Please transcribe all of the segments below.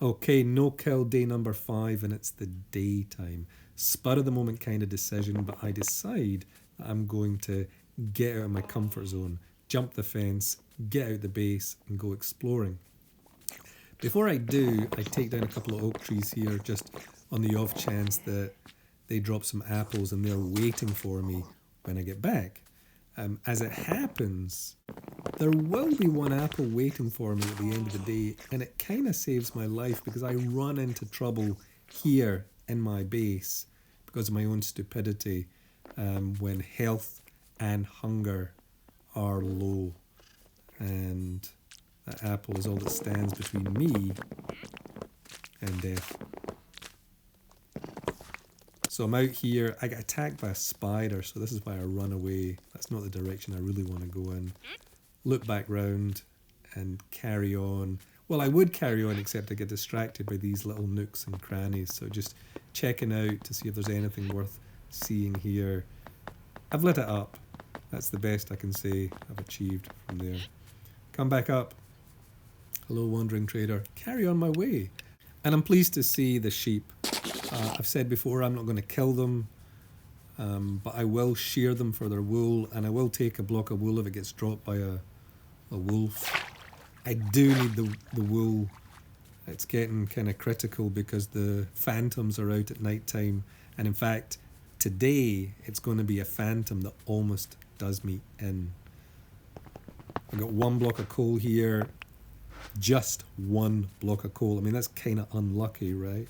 Okay, no kill day number 5, and it's the daytime. Spur of the moment kind of decision, but I decide that I'm going to get out of my comfort zone, jump the fence, get out the base, and go exploring. Before I do, I take down a couple of oak trees here just on the off chance that they drop some apples and they're waiting for me when I get back. As it happens, there will be one apple waiting for me at the end of the day, and it kind of saves my life because I run into trouble here in my base because of my own stupidity when health and hunger are low, and that apple is all that stands between me and death. So I'm out here, I get attacked by a spider, so this is why I run away. That's not the direction I really want to go in. Look back round and carry on. Well, I would carry on, except I get distracted by these little nooks and crannies, so just checking out to see if there's anything worth seeing here. I've lit it up. That's the best I can say I've achieved from there. Come back up. Hello, wandering trader. Carry on my way. And I'm pleased to see the sheep. I've said before I'm not going to kill them, but I will shear them for their wool, and I will take a block of wool if it gets dropped by a wolf. I do need the wool. It's getting kind of critical because the phantoms are out at night time, and in fact today it's going to be a phantom that almost does me in. I've got one block of coal here, just one block of coal. I mean, that's kind of unlucky, right?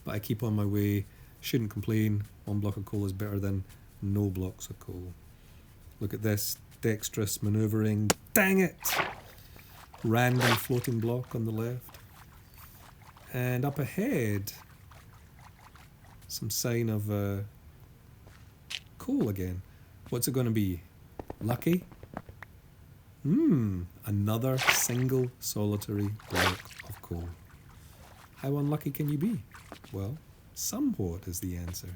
But I keep on my way, shouldn't complain. One block of coal is better than no blocks of coal. Look at this, dexterous manoeuvring. Dang it! Random floating block on the left. And up ahead, some sign of coal again. What's it going to be? Lucky? Another single solitary block of coal. How unlucky can you be? Well, somewhat is the answer.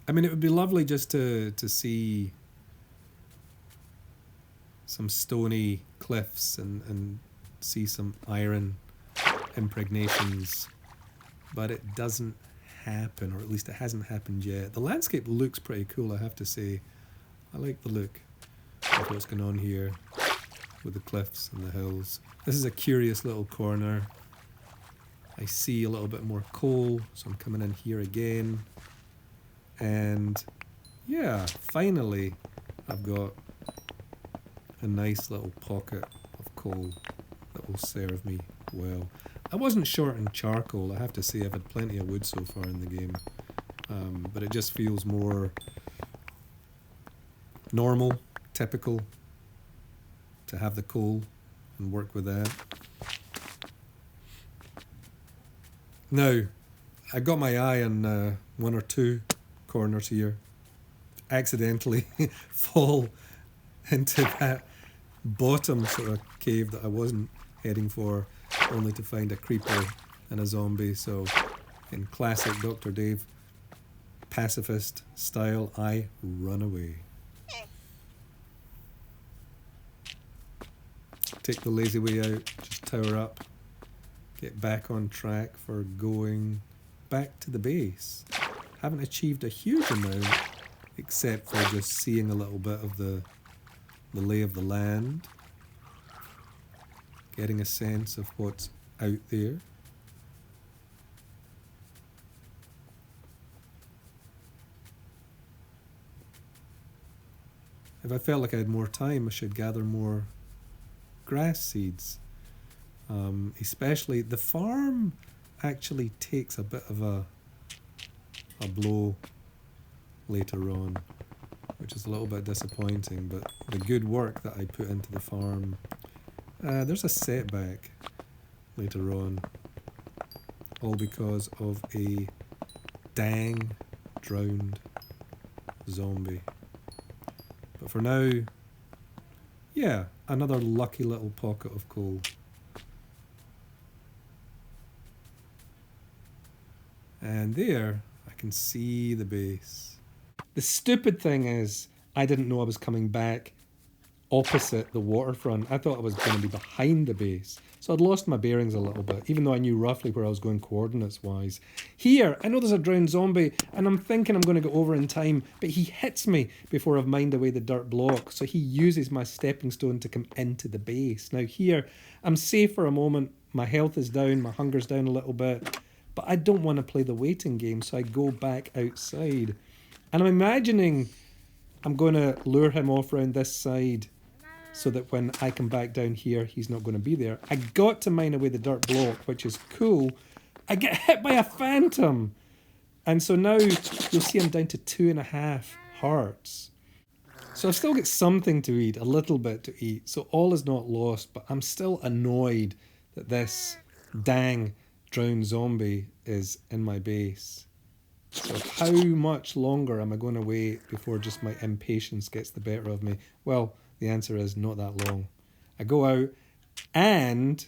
I mean, it would be lovely just to see some stony cliffs and see some iron impregnations, but it doesn't happen, or at least it hasn't happened yet. The landscape looks pretty cool, I have to say. I like the look of what's going on here with the cliffs and the hills. This is a curious little corner. I see a little bit more coal, so I'm coming in here again. And yeah, finally I've got a nice little pocket of coal that will serve me well. I wasn't short on charcoal, I have to say. I've had plenty of wood so far in the game, but it just feels more normal, typical to have the coal and work with that. Now, I got my eye on one or two corners here. Accidentally fall into that bottom sort of cave that I wasn't heading for, only to find a creeper and a zombie. So, in classic Dr. Dave pacifist style, I run away. Take the lazy way out, just tower up. Get back on track for going back to the base. Haven't achieved a huge amount, except for just seeing a little bit of the lay of the land. Getting a sense of what's out there. If I felt like I had more time, I should gather more grass seeds. Especially the farm actually takes a bit of a blow later on, which is a little bit disappointing, but the good work that I put into the farm, there's a setback later on, all because of a dang drowned zombie. But for now, yeah, another lucky little pocket of coal. And there, I can see the base. The stupid thing is, I didn't know I was coming back opposite the waterfront. I thought I was going to be behind the base. So I'd lost my bearings a little bit, even though I knew roughly where I was going coordinates-wise. Here, I know there's a drowned zombie, and I'm thinking I'm going to go over in time, but he hits me before I've mined away the dirt block, so he uses my stepping stone to come into the base. Now here, I'm safe for a moment. My health is down, my hunger's down a little bit, but I don't want to play the waiting game, so I go back outside. And I'm imagining I'm going to lure him off around this side so that when I come back down here, he's not going to be there. I got to mine away the dirt block, which is cool. I get hit by a phantom. And so now you'll see I'm down to 2.5 hearts. So I've still got something to eat, a little bit to eat. So all is not lost, but I'm still annoyed that this dang drowned zombie is in my base. So how much longer am I going to wait before just my impatience gets the better of me? Well, the answer is not that long. I go out and,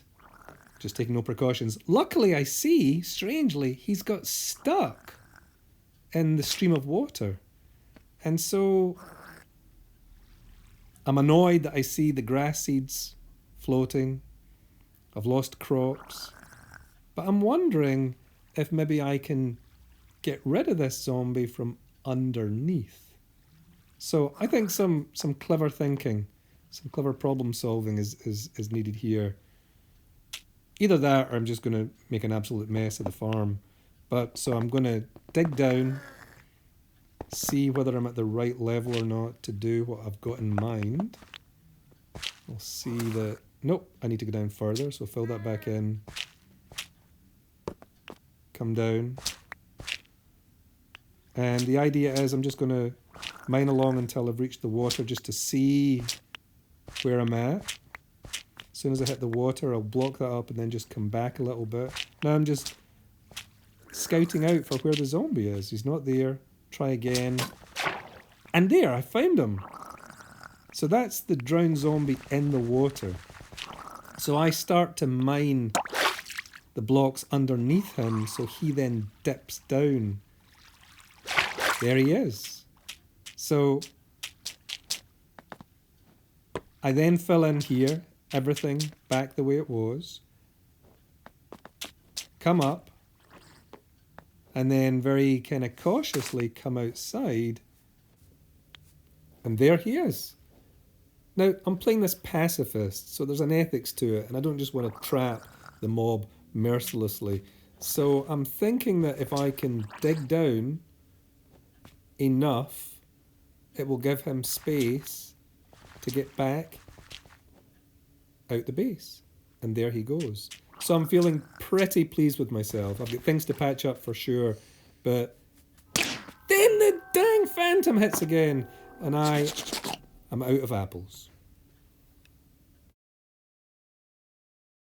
just taking no precautions, luckily I see, strangely, he's got stuck in the stream of water. And so I'm annoyed that I see the grass seeds floating. I've lost crops. But I'm wondering if maybe I can get rid of this zombie from underneath. So I think some clever thinking, some clever problem solving is needed here. Either that or I'm just going to make an absolute mess of the farm. But so I'm going to dig down, see whether I'm at the right level or not to do what I've got in mind. I'll see that, nope, I need to go down further, so fill that back in. Come down. And the idea is I'm just going to mine along until I've reached the water just to see where I'm at. As soon as I hit the water, I'll block that up and then just come back a little bit. Now I'm just scouting out for where the zombie is. He's not there. Try again. And there, I found him. So that's the drowned zombie in the water. So I start to mine the blocks underneath him, so he then dips down. There he is. So I then fill in here, everything back the way it was. Come up. And then very kind of cautiously come outside. And there he is. Now, I'm playing this pacifist, so there's an ethics to it, and I don't just want to trap the mob mercilessly. So I'm thinking that if I can dig down enough, it will give him space to get back out the base. And there he goes. So I'm feeling pretty pleased with myself. I've got things to patch up for sure, but then the dang phantom hits again, and I'm out of apples.